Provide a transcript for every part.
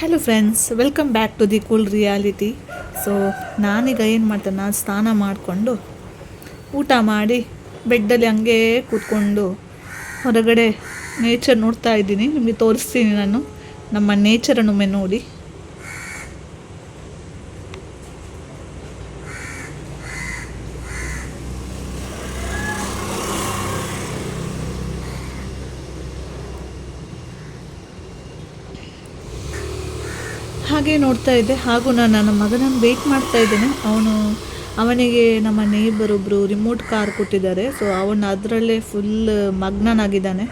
Hello friends, welcome back to the cool reality. So ನಾನೀಗ ಏನು ಮಾಡ್ತೇನೆ, ನಾನು ಸ್ನಾನ ಮಾಡಿಕೊಂಡು ಊಟ ಮಾಡಿ ಬೆಡ್ಡಲ್ಲಿ ಹಂಗೆ ಕೂತ್ಕೊಂಡು ಹೊರಗಡೆ ನೇಚರ್ ನೋಡ್ತಾ ಇದ್ದೀನಿ. ನಿಮಗೆ ತೋರಿಸ್ತೀನಿ ನಾನು ನಮ್ಮ ನೇಚರನ್ನೊಮ್ಮೆ ನೋಡಿ. ಹಾಗೆ ನೋಡ್ತಾ ಇದ್ದೆ, ಹಾಗೂ ನಾನು ನನ್ನ ಮಗನನ್ನು ವೆಯ್ಟ್ ಮಾಡ್ತಾ ಇದ್ದೇನೆ. ಅವನಿಗೆ ನಮ್ಮ ನೇಬರೊಬ್ಬರು ರಿಮೋಟ್ ಕಾರ್ ಕೊಟ್ಟಿದ್ದಾರೆ. ಸೊ ಅವನು ಅದರಲ್ಲೇ ಫುಲ್ ಮಗ್ನನಾಗಿದ್ದಾನೆ.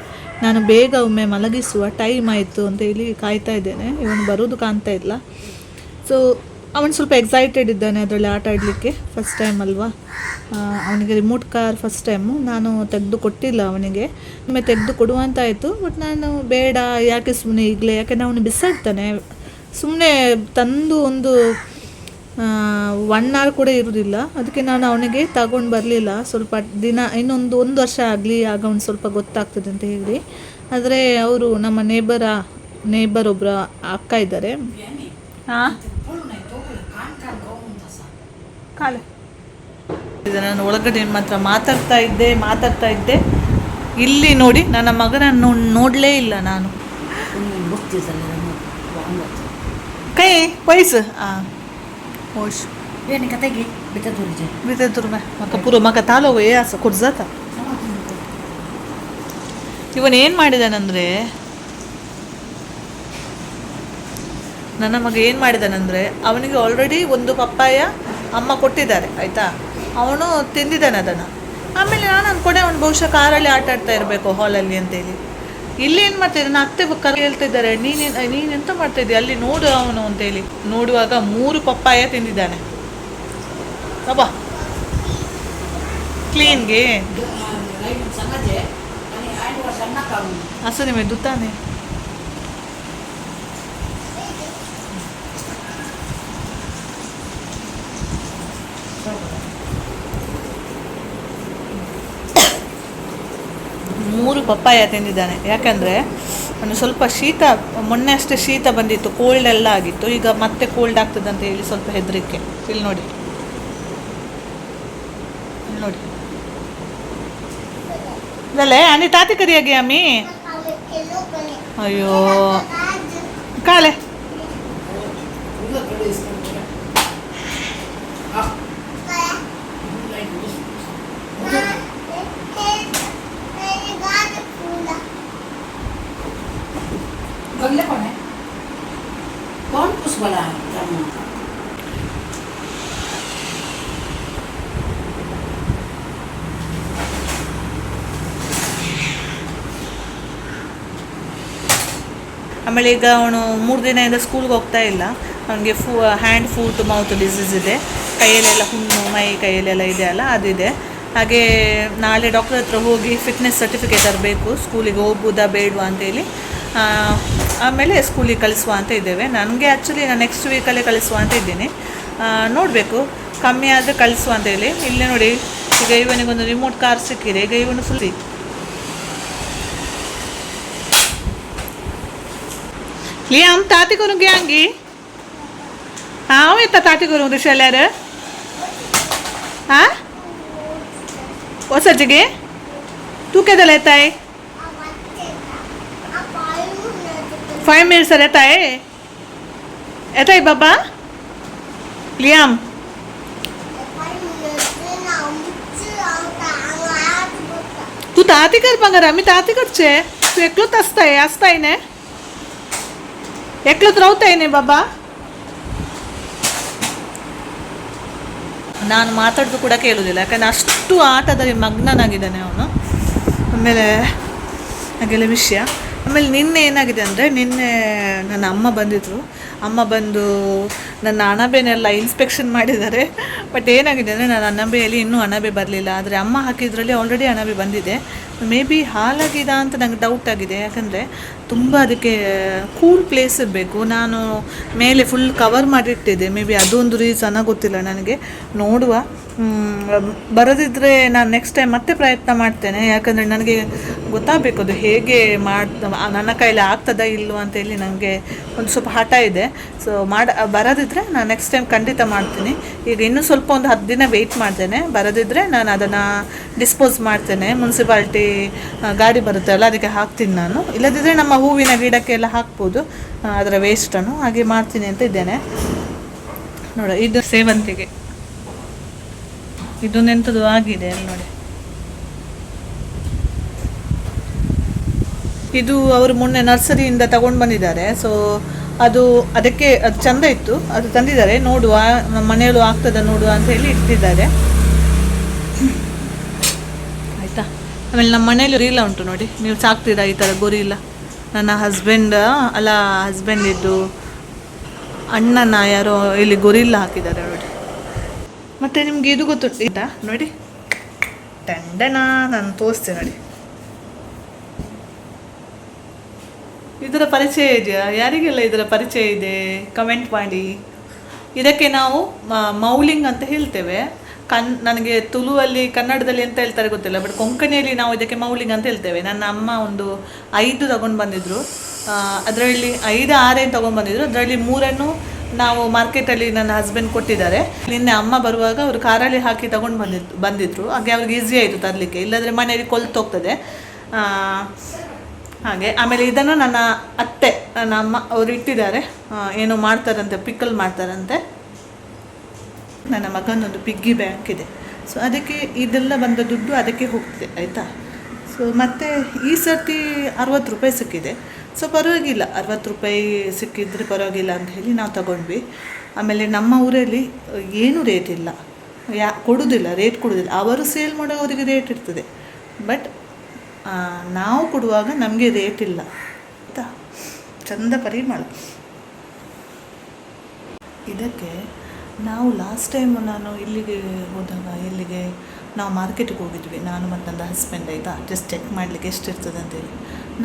ನಾನು ಬೇಗ ಒಮ್ಮೆ ಮಲಗಿಸುವ ಟೈಮ್ ಆಯಿತು ಅಂತ ಹೇಳಿ ಕಾಯ್ತಾ ಇದ್ದೇನೆ. ಇವನು ಬರೋದು ಕಾಣ್ತಾ ಇಲ್ಲ. ಸೊ ಅವನು ಸ್ವಲ್ಪ ಎಕ್ಸೈಟೆಡ್ ಇದ್ದಾನೆ ಅದರಲ್ಲಿ ಆಟ ಆಡಲಿಕ್ಕೆ. ಫಸ್ಟ್ ಟೈಮ್ ಅಲ್ವಾ, ಅವನಿಗೆ ರಿಮೋಟ್ ಕಾರ್ ಫಸ್ಟ್ ಟೈಮು. ನಾನು ತೆಗೆದು ಕೊಟ್ಟಿಲ್ಲ ಅವನಿಗೆ, ಒಮ್ಮೆ ತೆಗೆದು ಕೊಡುವಂತಾಯಿತು. ಬಟ್ ನಾನು ಬೇಡ, ಯಾಕೆ ಸುಮ್ಮನೆ ಈಗಲೇ, ಯಾಕೆಂದರೆ ಅವನು ಬಿಸಾಡ್ತಾನೆ. ಸುಮ್ಮನೆ ತಂದು ಒಂದು 1 hour ಕೂಡ ಇರೋದಿಲ್ಲ. ಅದಕ್ಕೆ ನಾನು ಅವನಿಗೆ ತಗೊಂಡು ಬರಲಿಲ್ಲ. ಸ್ವಲ್ಪ ದಿನ ಇನ್ನೊಂದು 1 ವರ್ಷ ಆಗಲಿ, ಆಗ ಅವ್ನು ಸ್ವಲ್ಪ ಗೊತ್ತಾಗ್ತದೆ ಅಂತ ಹೇಳಿ. ಆದರೆ ಅವರು ನಮ್ಮ ನೇಬರ್ ಒಬ್ಬರ ಅಕ್ಕ ಇದ್ದಾರೆ. ನಾನು ಒಳಗಡೆ ನಿಮ್ಮ ಹತ್ರ ಮಾತಾಡ್ತಾ ಇದ್ದೆ. ಇಲ್ಲಿ ನೋಡಿ, ನನ್ನ ಮಗನನ್ನು ನೋಡಲೇ ಇಲ್ಲ ನಾನು. ಕೈ ವಯಸ್ಸು ಓಶ್ ಬಿತ್ತೂರು ಮಕ್ಕ ಪೂರ್ವ ಮಕ್ಕ ತಾಲೋಗು ಆಸ ಕುಡ್ಜಾತ. ಇವನು ಏನು ಮಾಡಿದಾನಂದರೆ, ನನ್ನ ಮಗ ಏನು ಮಾಡಿದಾನಂದರೆ, ಅವನಿಗೆ ಆಲ್ರೆಡಿ ಒಂದು ಪಪ್ಪಾಯ ಅಮ್ಮ ಕೊಟ್ಟಿದ್ದಾರೆ ಆಯಿತಾ. ಅವನು ತಿಂದಿದ್ದಾನೆ ಅದನ್ನು. ಆಮೇಲೆ ನಾನು ಅಂದ್ಕೊಂಡೆ ಅವನು ಬಹುಶಃ ಕಾರಲ್ಲಿ ಆಟ ಆಡ್ತಾ ಇರಬೇಕು ಹಾಲಲ್ಲಿ ಅಂತೇಳಿ. ಇಲ್ಲಿ ಏನು ಮಾಡ್ತಿದ್ದೆ, ನನ್ನ ಅತ್ತೆ ಹೇಳ್ತಿದ್ದಾರೆ, ನೀನೆಂತ ಮಾಡ್ತಾಯಿದ್ದೆ ಅಲ್ಲಿ ನೋಡು ಅವನು ಅಂತೇಳಿ. ನೋಡುವಾಗ 3 ಪಪ್ಪಾಯ ತಿಂದಿದ್ದಾನೆ. ಅಬ್ಬಾ ಕ್ಲೀನ್ಗೆ ಅಸಲಿ ಮೇ ದುತ್ತಾನೆ. ಮೂರು ಪಪ್ಪಾಯ ತಿಂದಿದ್ದಾನೆ. ಯಾಕಂದರೆ ಅವನು ಸ್ವಲ್ಪ ಶೀತ, ಮೊನ್ನೆ ಅಷ್ಟೇ ಶೀತ ಬಂದಿತ್ತು, ಕೋಲ್ಡ್ ಎಲ್ಲ ಆಗಿತ್ತು. ಈಗ ಮತ್ತೆ ಕೋಲ್ಡ್ ಆಗ್ತದೆ ಅಂತ ಹೇಳಿ ಸ್ವಲ್ಪ ಹೆದರಿಕೆ. ಇಲ್ಲಿ ನೋಡಿ ಇದಲ್ಲೇ ಅನಿ ತಾತಿ ಕರಿಯಾಗಿ ಅಮ್ಮಿ. ಅಯ್ಯೋ ಕಾಲೆ कौन कुछ बोला है? ಆಮೇಲೆ ಈಗ ಅವನು 3 ದಿನದಿಂದ ಸ್ಕೂಲ್ಗೆ ಹೋಗ್ತಾ ಇಲ್ಲ. ಅವನಿಗೆ ಹ್ಯಾಂಡ್ ಫೂಟ್ ಮೌತ್ ಡಿಸೀಸ್ ಇದೆ. ಕೈಯಲ್ಲೆಲ್ಲ ಹುಣ್ಣು, ಕೈಯಲ್ಲೆಲ್ಲ ಇದೆ ಅಲ್ಲ, ಅದಿದೆ. ಹಾಗೆ ನಾಳೆ ಡಾಕ್ಟರ್ ಹತ್ರ ಹೋಗಿ ಫಿಟ್ನೆಸ್ ಸರ್ಟಿಫಿಕೇಟ್ ತರಬೇಕು, ಸ್ಕೂಲಿಗೆ ಹೋಗ್ಬೋದಾ ಬೇಡವಾ ಅಂತೇಳಿ. ಆಮೇಲೆ ಸ್ಕೂಲಿಗೆ ಕಳಿಸುವ ಅಂತ ಇದ್ದೇವೆ. ನನಗೆ ಆ್ಯಕ್ಚುಲಿ ನಾನು ನೆಕ್ಸ್ಟ್ ವೀಕಲ್ಲೇ ಕಳಿಸುವ ಅಂತ ಇದ್ದೀನಿ. ನೋಡಬೇಕು, ಕಮ್ಮಿ ಆದರೆ ಕಳಿಸುವ ಅಂತೇಳಿ. ಇಲ್ಲೇ ನೋಡಿ, ಈಗ ಇವನಿಗೊಂದು ರಿಮೋಟ್ ಕಾರ್ ಸಿಕ್ಕಿದೆ. ಈಗ ಇವನು ಸುಳ್ಳಿ लियाम ताती करूँगी आंगी. हाँ मैं ताती करूँ रिशेलर. हाँ वो सच्चे तू क्या लेता है? 5 minutes रहता है. ऐसा ही बाबा लियाम. तू ताती कर पंगा मी ताती करचे. तू एकलो असता है ने एकलो रवता है बाबा. ನಾನು ಮಾತಾಡೋದು ಕೂಡ ಕೇಳೋದಿಲ್ಲ, ಯಾಕಂದರೆ ಅಷ್ಟು ಆಟದಲ್ಲಿ ಮಗ್ನನಾಗಿದ್ದಾನೆ ಅವನು. ಆಮೇಲೆ ಹಾಗೆಲ್ಲ ವಿಷಯ. ಆಮೇಲೆ ನಿನ್ನೆ ಏನಾಗಿದೆ ಅಂದರೆ, ನಿನ್ನೆ ನನ್ನ ಅಮ್ಮ ಬಂದಿದ್ದರು. ಅಮ್ಮ ಬಂದು ನನ್ನ ಅಣಬೆನೆಲ್ಲ ಇನ್ಸ್ಪೆಕ್ಷನ್ ಮಾಡಿದ್ದಾರೆ. ಬಟ್ ಏನಾಗಿದೆ ಅಂದರೆ, ನನ್ನ ಅಣಬೆಯಲ್ಲಿ ಇನ್ನೂ ಅಣಬೆ ಬರಲಿಲ್ಲ. ಆದರೆ ಅಮ್ಮ ಹಾಕಿದ್ರಲ್ಲಿ ಆಲ್ರೆಡಿ ಅಣಬೆ ಬಂದಿದೆ. ಮೇ ಬಿ ಹಾಲಾಗಿದೆ ಅಂತ ನಂಗೆ ಡೌಟ್ ಆಗಿದೆ. ಯಾಕಂದರೆ ತುಂಬ ಅದಕ್ಕೆ ಕೂಲ್ ಪ್ಲೇಸ್ ಇರಬೇಕು. ನಾನು ಮೇಲೆ ಫುಲ್ ಕವರ್ ಮಾಡಿಟ್ಟಿದ್ದೆ. ಮೇ ಬಿ ಅದೊಂದು ರೀಸನ, ಗೊತ್ತಿಲ್ಲ ನನಗೆ. ನೋಡುವ, ಬರದಿದ್ದರೆ ನಾನು ನೆಕ್ಸ್ಟ್ ಟೈಮ್ ಮತ್ತೆ ಪ್ರಯತ್ನ ಮಾಡ್ತೇನೆ. ಯಾಕಂದರೆ ನನಗೆ ಗೊತ್ತಾಗಬೇಕು ಅದು ಹೇಗೆ ನನ್ನ ಕೈಲಿ ಆಗ್ತದಾ ಇಲ್ವೋ ಅಂತೇಳಿ ನನಗೆ ಒಂದು ಸ್ವಲ್ಪ ಹಠ ಇದೆ. ಸೊ ಬರೋದಿದ್ರೆ ನಾನು ನೆಕ್ಸ್ಟ್ ಟೈಮ್ ಖಂಡಿತ ಮಾಡ್ತೀನಿ. ಈಗ ಇನ್ನೂ ಸ್ವಲ್ಪ ಒಂದು 10 ದಿನ ವೆಯ್ಟ್ ಮಾಡ್ತೇನೆ. ಬರೋದಿದ್ರೆ ನಾನು ಅದನ್ನು ಡಿಸ್ಪೋಸ್ ಮಾಡ್ತೇನೆ. ಮುನ್ಸಿಪಾಲ್ಟಿ ಗಾಡಿ ಬರುತ್ತೆ ಅಲ್ಲ, ಅದಕ್ಕೆ ಹಾಕ್ತೀನಿ ನಾನು. ಇಲ್ಲದಿದ್ದರೆ ನಮ್ಮ ಹೂವಿನ ಗಿಡಕ್ಕೆಲ್ಲ ಹಾಕ್ಬೋದು ಅದರ ವೇಸ್ಟನ್ನು. ಹಾಗೆ ಮಾಡ್ತೀನಿ ಅಂತ ಇದ್ದೇನೆ. ನೋಡಿ, ಇದು ಸೇವಂತಿಗೆ, ಇದನ್ನೆಂಥದ್ದು ಆಗಿದೆ ಅಲ್ಲಿ ನೋಡಿ. ಇದು ಅವರು ಮೊನ್ನೆ ನರ್ಸರಿಯಿಂದ ತಗೊಂಡು ಬಂದಿದ್ದಾರೆ. ಸೊ ಅದು ಚಂದ ಇತ್ತು, ಅದು ತಂದಿದ್ದಾರೆ. ನೋಡುವ, ನಮ್ಮ ಮನೆಯಲ್ಲೂ ಆಗ್ತದ ನೋಡುವ ಅಂತ ಹೇಳಿ ಇಟ್ಟಿದ್ದಾರೆ. ಆಯಿತಾ. ಆಮೇಲೆ ನಮ್ಮ ಮನೆಯಲ್ಲಿ ಗೊರಿಲ್ಲ ಉಂಟು ನೋಡಿ, ನೀವು ಸಾಕ್ತೀರಾ ಈ ಥರ ಗೊರಿಲ್ಲ? ನನ್ನ ಹಸ್ಬೆಂಡಿದ್ದು ಅಣ್ಣನ ಯಾರೋ ಇಲ್ಲಿ ಗೊರಿಲ್ಲ ಹಾಕಿದ್ದಾರೆ ನೋಡಿ. ಮತ್ತು ನಿಮ್ಗೆ ಇದು ಗೊತ್ತುಂಟ ನೋಡಿ, ಟಂಡನ, ನಾನು ತೋರಿಸ್ತೇನೆ ನೋಡಿ. ಇದರ ಪರಿಚಯ ಇದೆಯಾ? ಯಾರಿಗೆಲ್ಲ ಇದರ ಪರಿಚಯ ಇದೆ ಕಮೆಂಟ್ ಮಾಡಿ. ಇದಕ್ಕೆ ನಾವು ಮೌಲಿಂಗ್ ಅಂತ ಹೇಳ್ತೇವೆ. ನನಗೆ ತುಳುವಲ್ಲಿ, ಕನ್ನಡದಲ್ಲಿ ಎಂತ ಹೇಳ್ತಾರೆ ಗೊತ್ತಿಲ್ಲ, ಬಟ್ ಕೊಂಕಣಿಯಲ್ಲಿ ನಾವು ಇದಕ್ಕೆ ಮೌಲಿಂಗ್ ಅಂತ ಹೇಳ್ತೇವೆ. ನನ್ನ ಅಮ್ಮ ಒಂದು 5 ತಗೊಂಡು ಬಂದಿದ್ರು. ಅದರಲ್ಲಿ 5-6 ತಗೊಂಡು ಬಂದಿದ್ರು. ಅದರಲ್ಲಿ 3 ನಾವು ಮಾರ್ಕೆಟಲ್ಲಿ ನನ್ನ ಹಸ್ಬೆಂಡ್ ಕೊಟ್ಟಿದ್ದಾರೆ. ನಿನ್ನೆ ಅಮ್ಮ ಬರುವಾಗ ಅವರು ಕಾರಲ್ಲಿ ಹಾಕಿ ತಗೊಂಡು ಬಂದಿದ್ರು. ಹಾಗೆ ಅವ್ರಿಗೆ ಈಸಿ ಆಯಿತು ತರಲಿಕ್ಕೆ, ಇಲ್ಲಾಂದರೆ ಮನೆಯಲ್ಲಿ ಕೊಳ್ತೋಗ್ತದೆ ಹಾಗೆ. ಆಮೇಲೆ ಇದನ್ನು ನನ್ನ ಅತ್ತೆ, ನನ್ನ ಅಮ್ಮ ಅವರು ಇಟ್ಟಿದ್ದಾರೆ. ಏನೋ ಮಾಡ್ತಾರಂತೆ, ಪಿಕ್ಕಲ್ ಮಾಡ್ತಾರಂತೆ. ನನ್ನ ಮಗನೊಂದು ಪಿಗ್ಗಿ ಬ್ಯಾಂಕ್ ಇದೆ. ಸೊ ಅದಕ್ಕೆ ಇದೆಲ್ಲ ಬಂದ ದುಡ್ಡು ಅದಕ್ಕೆ ಹೋಗ್ತದೆ, ಆಯಿತಾ. ಸೊ ಮತ್ತು ಈ ಸರ್ತಿ 60 ರೂಪಾಯಿ ಸಿಕ್ಕಿದೆ. ಸೊ ಪರವಾಗಿಲ್ಲ, 60 ರೂಪಾಯಿ ಸಿಕ್ಕಿದ್ರೆ ಪರವಾಗಿಲ್ಲ ಅಂತ ಹೇಳಿ ನಾವು ತಗೊಂಡ್ವಿ. ಆಮೇಲೆ ನಮ್ಮ ಊರಲ್ಲಿ ಏನೂ ರೇಟ್ ಇಲ್ಲ, ರೇಟ್ ಕೊಡೋದಿಲ್ಲ. ಅವರು ಸೇಲ್ ಮಾಡೋ ಅವರಿಗೆ ರೇಟ್ ಇರ್ತದೆ, ಬಟ್ ನಾವು ಕೊಡುವಾಗ ನಮಗೆ ರೇಟ್ ಇಲ್ಲ ಆಯಿತಾ. ಚಂದ ಪರಿಮಳ. ಇದಕ್ಕೆ ನಾವು ಲಾಸ್ಟ್ ಟೈಮ್ ನಾನು ಇಲ್ಲಿಗೆ ಹೋದಾಗ, ನಾವು ಮಾರ್ಕೆಟಿಗೆ ಹೋಗಿದ್ವಿ, ನಾನು ಮತ್ತು ನನ್ನ ಹಸ್ಬೆಂಡ್, ಆಯಿತಾ. ಜಸ್ಟ್ ಚೆಕ್ ಮಾಡಲಿಕ್ಕೆ ಎಷ್ಟಿರ್ತದೆ ಅಂತೇಳಿ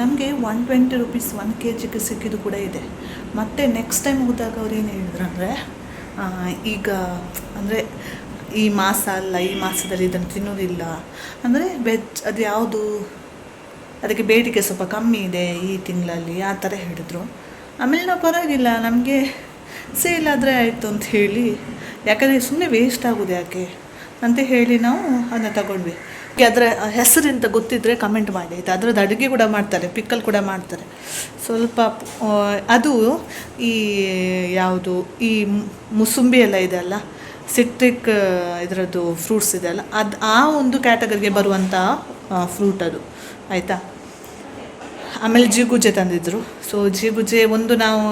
ನಮಗೆ 120 ರೂಪೀಸ್ 1 kgಗೆ ಸಿಕ್ಕಿದ್ದು ಕೂಡ ಇದೆ. ಮತ್ತು ನೆಕ್ಸ್ಟ್ ಟೈಮ್ ಹೋದಾಗ ಅವ್ರು ಏನು ಹೇಳಿದ್ರು ಅಂದರೆ, ಈಗ ಅಂದರೆ ಈ ಮಾಸ ಅಲ್ಲ, ಈ ಮಾಸದಲ್ಲಿ ಇದನ್ನು ತಿನ್ನೋದಿಲ್ಲ ಅಂದರೆ ವೆಜ್ ಅದು ಯಾವುದು, ಅದಕ್ಕೆ ಬೇಡಿಕೆ ಸ್ವಲ್ಪ ಕಮ್ಮಿ ಇದೆ ಈ ತಿಂಗಳಲ್ಲಿ, ಆ ಥರ ಹೇಳಿದರು. ಆಮೇಲೆ ನಾವು ಪರವಾಗಿಲ್ಲ, ನಮಗೆ ಸೇಲ್ ಆದರೆ ಆಯಿತು ಅಂತ ಹೇಳಿ, ಯಾಕಂದರೆ ಸುಮ್ಮನೆ ವೇಸ್ಟ್ ಆಗೋದು ಯಾಕೆ ಅಂತ ಹೇಳಿ ನಾವು ಅದನ್ನು ತಗೊಂಡ್ವಿ. ಅದರ ಹೆಸರಿಂದ ಗೊತ್ತಿದ್ದರೆ ಕಮೆಂಟ್ ಮಾಡಿ ಆಯಿತಾ. ಅದರದ್ದು ಅಡುಗೆ ಕೂಡ ಮಾಡ್ತಾರೆ, ಪಿಕ್ಕಲ್ ಕೂಡ ಮಾಡ್ತಾರೆ. ಸ್ವಲ್ಪ ಅದು ಈ ಯಾವುದು ಈ ಮುಸುಂಬಿ ಎಲ್ಲ ಇದೆ ಅಲ್ಲ, ಸಿಟ್ರಿಕ್ ಇದರದ್ದು ಫ್ರೂಟ್ಸ್ ಇದೆ ಅಲ್ಲ, ಅದು ಆ ಒಂದು ಕ್ಯಾಟಗರಿಗೆ ಬರುವಂಥ ಫ್ರೂಟ್ ಅದು, ಆಯಿತಾ. ಆಮೇಲೆ ಜಿಗುಜೆ ತಂದಿದ್ದರು. ಸೊ ಜಿಗುಜೆ ಒಂದು ನಾವು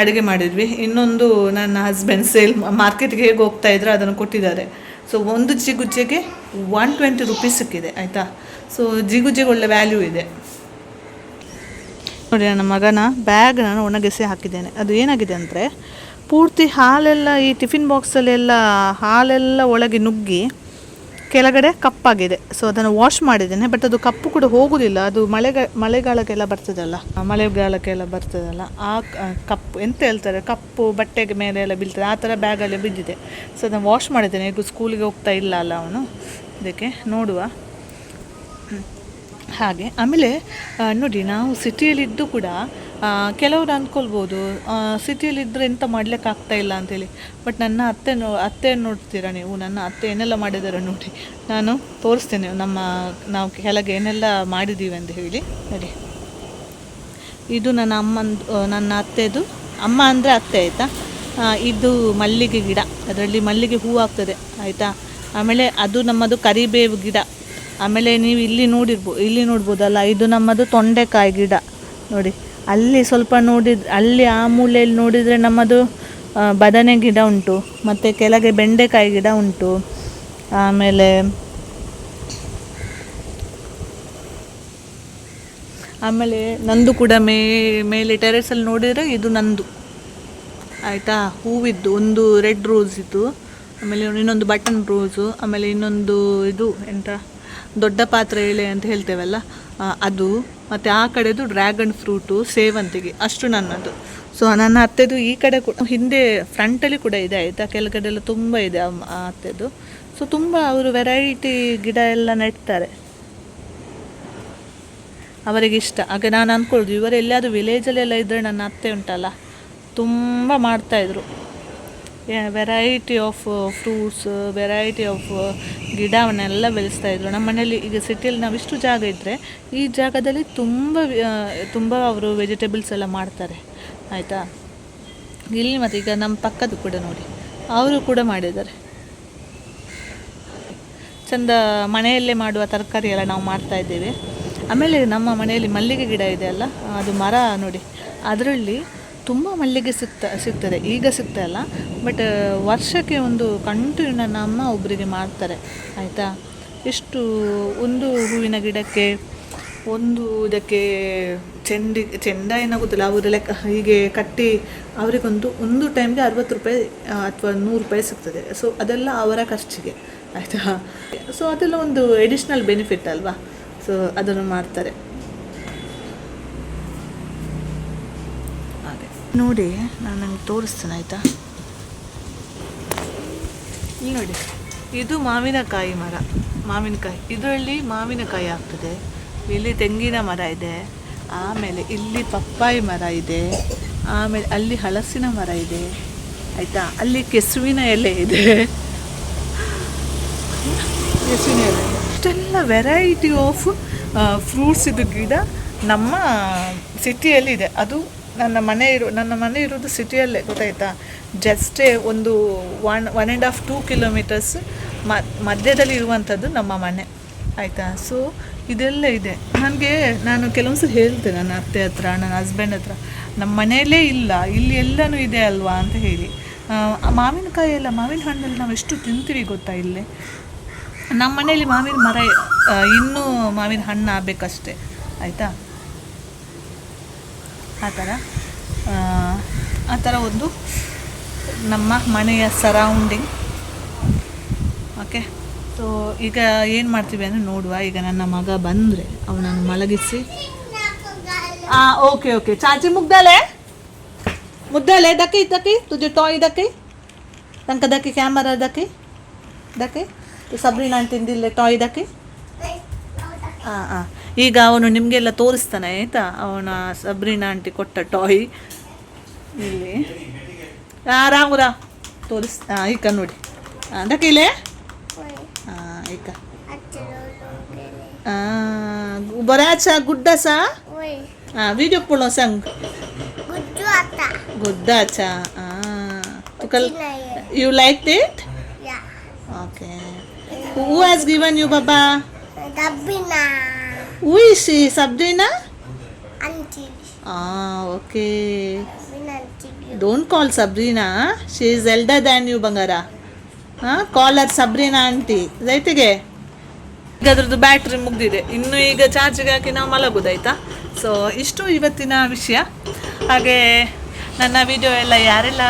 ಅಡುಗೆ ಮಾಡಿದ್ವಿ, ಇನ್ನೊಂದು ನನ್ನ ಹಸ್ಬೆಂಡ್ ಸೇಲ್ ಮಾರ್ಕೆಟ್ಗೆ ಹೇಗೆ ಹೋಗ್ತಾಯಿದ್ರು ಅದನ್ನು ಕೊಟ್ಟಿದ್ದಾರೆ. ಸೊ ಒಂದು ಜಿಗುಜ್ಜೆಗೆ 120 ರೂಪೀಸ್ ಸಿಕ್ಕಿದೆ, ಆಯಿತಾ. ಸೊ ಜಿಗುಜ್ಜೆಗೆ ಒಳ್ಳೆ ವ್ಯಾಲ್ಯೂ ಇದೆ ನೋಡಿ. ನನ್ನ ಮಗನ ಬ್ಯಾಗ್ ನಾನು ಒಣಗಿಸಿ ಹಾಕಿದ್ದೇನೆ. ಅದು ಏನಾಗಿದೆ ಅಂದರೆ, ಪೂರ್ತಿ ಹಾಲೆಲ್ಲ ಈ ಟಿಫಿನ್ ಬಾಕ್ಸಲ್ಲೆಲ್ಲ ಹಾಲೆಲ್ಲ ಒಳಗೆ ನುಗ್ಗಿ ಕೆಳಗಡೆ ಕಪ್ಪಾಗಿದೆ. ಸೊ ಅದನ್ನು ವಾಶ್ ಮಾಡಿದ್ದೇನೆ, ಬಟ್ ಅದು ಕಪ್ಪು ಕೂಡ ಹೋಗೋದಿಲ್ಲ. ಅದು ಮಳೆಗಾಲಕ್ಕೆಲ್ಲ ಬರ್ತದಲ್ಲ ಆ ಕಪ್ಪು ಎಂತ ಹೇಳ್ತಾರೆ, ಕಪ್ಪು ಬಟ್ಟೆಗೆ ಮೇಲೆ ಎಲ್ಲ ಬೀಳ್ತದೆ, ಆ ಥರ ಬ್ಯಾಗಲ್ಲೇ ಬಿದ್ದಿದೆ. ಸೊ ಅದನ್ನು ವಾಶ್ ಮಾಡಿದ್ದೇನೆ. ಈಗ ಸ್ಕೂಲಿಗೆ ಹೋಗ್ತಾ ಇಲ್ಲ ಅಲ್ಲ ಅವನು, ಅದಕ್ಕೆ ನೋಡುವ ಹಾಗೆ. ಆಮೇಲೆ ನೋಡಿ, ನಾವು ಸಿಟಿಯಲ್ಲಿದ್ದು ಕೂಡ ಕೆಲವರು ಅಂದ್ಕೊಳ್ಬೋದು ಸಿಟಿಯಲ್ಲಿದ್ದರೆ ಎಂತ ಮಾಡ್ಲಿಕ್ಕೆ ಆಗ್ತಾಯಿಲ್ಲ ಅಂತೇಳಿ. ಬಟ್ ನನ್ನ ಅತ್ತೆ ನೋಡ್ತೀರಾ ನೀವು, ನನ್ನ ಅತ್ತೆ ಏನೆಲ್ಲ ಮಾಡಿದ್ದಾರೆ ನೋಡಿ. ನಾನು ತೋರಿಸ್ತೇನೆ ನಾವು ಕೆಳಗೆ ಏನೆಲ್ಲ ಮಾಡಿದ್ದೀವಿ ಅಂತ ಹೇಳಿ ನೋಡಿ. ಇದು ನನ್ನ ಅತ್ತೆದು, ಅಮ್ಮ ಅಂದರೆ ಅತ್ತೆ, ಆಯಿತಾ. ಇದು ಮಲ್ಲಿಗೆ ಗಿಡ, ಅದರಲ್ಲಿ ಮಲ್ಲಿಗೆ ಹೂ ಆಗ್ತದೆ, ಆಯಿತಾ. ಆಮೇಲೆ ಅದು ನಮ್ಮದು ಕರಿಬೇವು ಗಿಡ. ಆಮೇಲೆ ನೀವು ಇಲ್ಲಿ ನೋಡ್ಬೋದಲ್ಲ, ಇದು ನಮ್ಮದು ತೊಂಡೆಕಾಯಿ ಗಿಡ ನೋಡಿ. ಅಲ್ಲಿ ಸ್ವಲ್ಪ ಅಲ್ಲಿ ಆ ಮೂಲೆಯಲ್ಲಿ ನೋಡಿದರೆ ನಮ್ಮದು ಬದನೆ ಗಿಡ ಉಂಟು, ಮತ್ತು ಕೆಳಗೆ ಬೆಂಡೆಕಾಯಿ ಗಿಡ ಉಂಟು. ಆಮೇಲೆ ನಂದು ಕೂಡ ಮೇಲೆ ಟೆರೆಸಲ್ಲಿ ನೋಡಿದರೆ ಇದು ನಂದು, ಆಯಿತಾ. ಹೂವಿದ್ದು ಒಂದು ರೆಡ್ ರೋಸ್ ಇತ್ತು, ಆಮೇಲೆ ಇನ್ನೊಂದು ಬಟನ್ ರೋಸು, ಆಮೇಲೆ ಇನ್ನೊಂದು ಇದು ಎಂತ ದೊಡ್ಡ ಪಾತ್ರೆ ಎಲೆ ಅಂತ ಹೇಳ್ತೇವಲ್ಲ ಅದು, ಮತ್ತು ಆ ಕಡೆದು ಡ್ರ್ಯಾಗನ್ ಫ್ರೂಟು, ಸೇವಂತಿಗೆ, ಅಷ್ಟು ನನ್ನದು. ಸೊ ನನ್ನ ಅತ್ತೆದು ಈ ಕಡೆ ಹಿಂದೆ ಫ್ರಂಟಲ್ಲಿ ಕೂಡ ಇದೆ, ಆಯಿತಾ. ಕೆಳಗಡೆ ಎಲ್ಲ ತುಂಬ ಇದೆ ಆ ಅತ್ತೆದು. ಸೊ ತುಂಬ ಅವರು ವೆರೈಟಿ ಗಿಡ ಎಲ್ಲ ನೆಡ್ತಾರೆ. ಅವರಿಗೆ ಇಷ್ಟ. ಹಾಗೆ ನಾನು ಅಂದ್ಕೊಳ್ಳೋದು ಇವರು ಎಲ್ಲಾದರೂ ವಿಲೇಜಲ್ಲೆಲ್ಲ ಇದ್ದರೆ ನನ್ನ ಅತ್ತೆ ಉಂಟಲ್ಲ ತುಂಬ ಮಾಡ್ತಾಯಿದ್ರು. Variety of fruits, variety of ಗಿಡವನ್ನೆಲ್ಲ ಬೆಳೆಸ್ತಾಯಿದ್ರು. ನಮ್ಮ ಮನೇಲಿ ಈಗ ಸಿಟಿಯಲ್ಲಿ ನಾವು ಇಷ್ಟು ಜಾಗ ಇದ್ದರೆ ಈ ಜಾಗದಲ್ಲಿ ತುಂಬ ಅವರು ವೆಜಿಟೇಬಲ್ಸ್ ಎಲ್ಲ ಮಾಡ್ತಾರೆ ಆಯಿತಾ. ಇಲ್ಲಿ ಮತ್ತು ಈಗ ನಮ್ಮ ಪಕ್ಕದ ಕೂಡ ನೋಡಿ ಅವರು ಕೂಡ ಮಾಡಿದ್ದಾರೆ. ಚೆಂದ ಮನೆಯಲ್ಲೇ ಮಾಡುವ ತರಕಾರಿ ಎಲ್ಲ ನಾವು ಮಾಡ್ತಾಯಿದ್ದೇವೆ. ಆಮೇಲೆ ನಮ್ಮ ಮನೆಯಲ್ಲಿ ಮಲ್ಲಿಗೆ ಗಿಡ ಇದೆ ಅಲ್ಲ, ಅದು ಮರ ನೋಡಿ, ಅದರಲ್ಲಿ ತುಂಬ ಮಲ್ಲಿಗೆ ಸಿಗ್ತದೆ. ಈಗ ಸಿಗ್ತಾ ಇಲ್ಲ, ಬಟ್ ವರ್ಷಕ್ಕೆ ಒಂದು ಕಂಟಿನ್ಯೂ ನನ್ನ ಅಮ್ಮ ಒಬ್ಬರಿಗೆ ಮಾಡ್ತಾರೆ ಆಯಿತಾ. ಎಷ್ಟು ಒಂದು ಹೂವಿನ ಗಿಡಕ್ಕೆ ಒಂದು ಇದಕ್ಕೆ ಚೆಂಡ ಏನಾಗೋದಿಲ್ಲ, ಅವರು ಲೆಕ್ಕ ಹೀಗೆ ಕಟ್ಟಿ ಒಂದು ಟೈಮ್ಗೆ 60 ರೂಪಾಯಿ ಅಥವಾ 100 ರೂಪಾಯಿ ಸಿಗ್ತದೆ. ಸೊ ಅದೆಲ್ಲ ಅವರ ಖರ್ಚಿಗೆ ಆಯಿತಾ. ಸೊ ಅದೆಲ್ಲ ಒಂದು ಎಡಿಷ್ನಲ್ ಬೆನಿಫಿಟ್ ಅಲ್ವಾ. ಸೊ ಅದನ್ನು ಮಾಡ್ತಾರೆ ಹಾಗೆ. ನೋಡಿ ನಾನು ನಿಮ್ಗೆ ತೋರಿಸ್ತೇನೆ ಆಯಿತಾ. ಇಲ್ಲಿ ನೋಡಿ, ಇದು ಮಾವಿನಕಾಯಿ ಮರ, ಮಾವಿನಕಾಯಿ, ಇದರಲ್ಲಿ ಮಾವಿನಕಾಯಿ ಆಗ್ತದೆ. ಇಲ್ಲಿ ತೆಂಗಿನ ಮರ ಇದೆ, ಆಮೇಲೆ ಇಲ್ಲಿ ಪಪ್ಪಾಯಿ ಮರ ಇದೆ, ಆಮೇಲೆ ಅಲ್ಲಿ ಹಲಸಿನ ಮರ ಇದೆ ಆಯಿತಾ. ಅಲ್ಲಿ ಕೆಸುವಿನ ಎಲೆ ಇದೆ, ಕೆಸುವಿನ ಎಲೆ. ಇಷ್ಟೆಲ್ಲ ವೆರೈಟಿ ಆಫ್ ಫ್ರೂಟ್ಸ್ ಇದು ಗಿಡ ನಮ್ಮ ಸಿಟಿಯಲ್ಲಿ ಇದೆ. ಅದು ನನ್ನ ಮನೆ ಇರೋದು ಸಿಟಿಯಲ್ಲೇ ಗೊತ್ತಾಯ್ತಾ. ಜಸ್ಟೇ ಒಂದು 1.5-2 ಕಿಲೋಮೀಟರ್ಸ್ ಮಧ್ಯದಲ್ಲಿ ಇರುವಂಥದ್ದು ನಮ್ಮ ಮನೆ ಆಯಿತಾ. ಸೊ ಇದೆಲ್ಲ ಇದೆ. ನಾನು ಕೆಲವೊಂದ್ಸರಿ ಹೇಳ್ತೇನೆ ನನ್ನ ಅತ್ತೆ ಹತ್ರ, ನನ್ನ ಹಸ್ಬೆಂಡ್ ಹತ್ರ, ನಮ್ಮ ಮನೆಯಲ್ಲೇ ಇಲ್ಲ, ಇಲ್ಲಿ ಎಲ್ಲನೂ ಇದೆ ಅಲ್ವಾ ಅಂತ ಹೇಳಿ. ಮಾವಿನಕಾಯಿ ಎಲ್ಲ, ಮಾವಿನ ಹಣ್ಣಲ್ಲಿ ನಾವು ಎಷ್ಟು ತಿಂತೀವಿ ಗೊತ್ತಾ. ಇಲ್ಲೇ ನಮ್ಮ ಮನೆಯಲ್ಲಿ ಮಾವಿನ ಮರ ಇನ್ನೂ ಮಾವಿನ ಹಣ್ಣು ಆಗಬೇಕಷ್ಟೆ ಆಯಿತಾ. ಆ ಥರ ಒಂದು ನಮ್ಮ ಮನೆಯ ಸರೌಂಡಿಂಗ್. ಓಕೆ, ಸೊ ಈಗ ಏನು ಮಾಡ್ತೀವಿ ಅಂದರೆ ನೋಡುವ. ಈಗ ನನ್ನ ಮಗ ಬಂದರೆ ಅವನನ್ನು ಮಲಗಿಸಿ. ಓಕೆ ಚಾಚಿ ಮುಗ್ದಾಲೆ ದಕ್ಕಿ ತುझे टॉय दक्की तंक दक्की कैमरा दक्की ಸಬ್ರೀನಾ ಅಂತ ತಿಂದಿಲ್ಲ ಟಾಯ್ ದಕ್ಕಿ. ಈಗ ಅವನು ನಿಮಗೆಲ್ಲ ತೋರಿಸ್ತಾನೆ ಆಯಿತಾ. ಅವನ ಸಬ್ರೀನಾ ಆಂಟಿ ಕೊಟ್ಟ ಟಾಯ್ ಇಲ್ಲಿ ರಾಮುರ ಈಕ ನೋಡಿ ದಕ್ಕಿಲೆ ಈಕ बऱ्याच गुड्डासा व्हिडिओ पळो सांग गुड्डाचा तुका you liked it? Yeah. Okay. Who has given you Baba? Sabrina. Who is she? Sabrina? Auntie. Okay. Sabrina auntie. Don't call Sabrina. She is elder than you, Bangara. Call her Sabrina auntie. Right ಗೆ ಈಗ ಅದ್ರದ್ದು battery ಮುಗ್ದಿದೆ, ಇನ್ನು ಈಗ ಚಾರ್ಜಿಗೆ ಹಾಕಿ ನಾವು ಮಲಗೋದಾಯ್ತಾ. So ಇಷ್ಟು ಇವತ್ತಿನ ವಿಷಯ. ಹಾಗೆ ನನ್ನ ವಿಡಿಯೋ ಎಲ್ಲ ಯಾರೆಲ್ಲ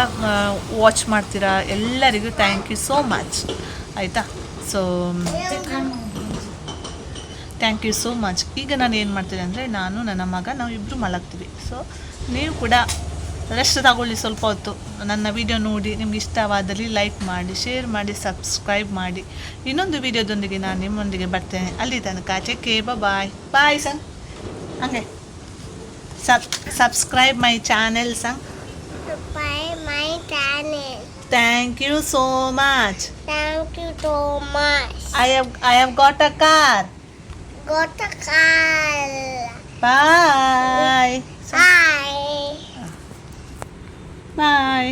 ವಾಚ್ ಮಾಡ್ತೀರಾ ಎಲ್ಲರಿಗೂ ಥ್ಯಾಂಕ್ ಯು ಸೋ ಮಚ್ ಆಯಿತಾ. So thank you so much. ಈಗ ನಾನು ಏನು ಮಾಡ್ತೀನಿ ಅಂದರೆ ನನ್ನ ಮಗ ನಾವು ಇಬ್ಬರು ಮಲಗ್ತೀವಿ. ಸೊ ನೀವು ಕೂಡ ರೆಸ್ಟ್ ತಗೊಳ್ಳಿ ಸ್ವಲ್ಪ ಹೊತ್ತು. ನನ್ನ ವಿಡಿಯೋ ನೋಡಿ ನಿಮ್ಗೆ ಇಷ್ಟವಾದಲ್ಲಿ ಲೈಕ್ ಮಾಡಿ, ಶೇರ್ ಮಾಡಿ, ಸಬ್ಸ್ಕ್ರೈಬ್ ಮಾಡಿ. ಇನ್ನೊಂದು ವಿಡಿಯೋದೊಂದಿಗೆ ನಾನು ನಿಮ್ಮೊಂದಿಗೆ ಬರ್ತೇನೆ. ಅಲ್ಲಿ ತನಕ ಟೇಕ್ ಬಾಯ್ ಬಾಯ್ ಸಂಗ್. ಹಂಗೆ ಸಬ್ಸ್ಕ್ರೈಬ್ ಮೈ ಚಾನೆಲ್ ಸಂಗ್. Subscribe my channel. Thank you so much. Thank you so much. I have got a car. Go to car. Bye. Bye. Bye.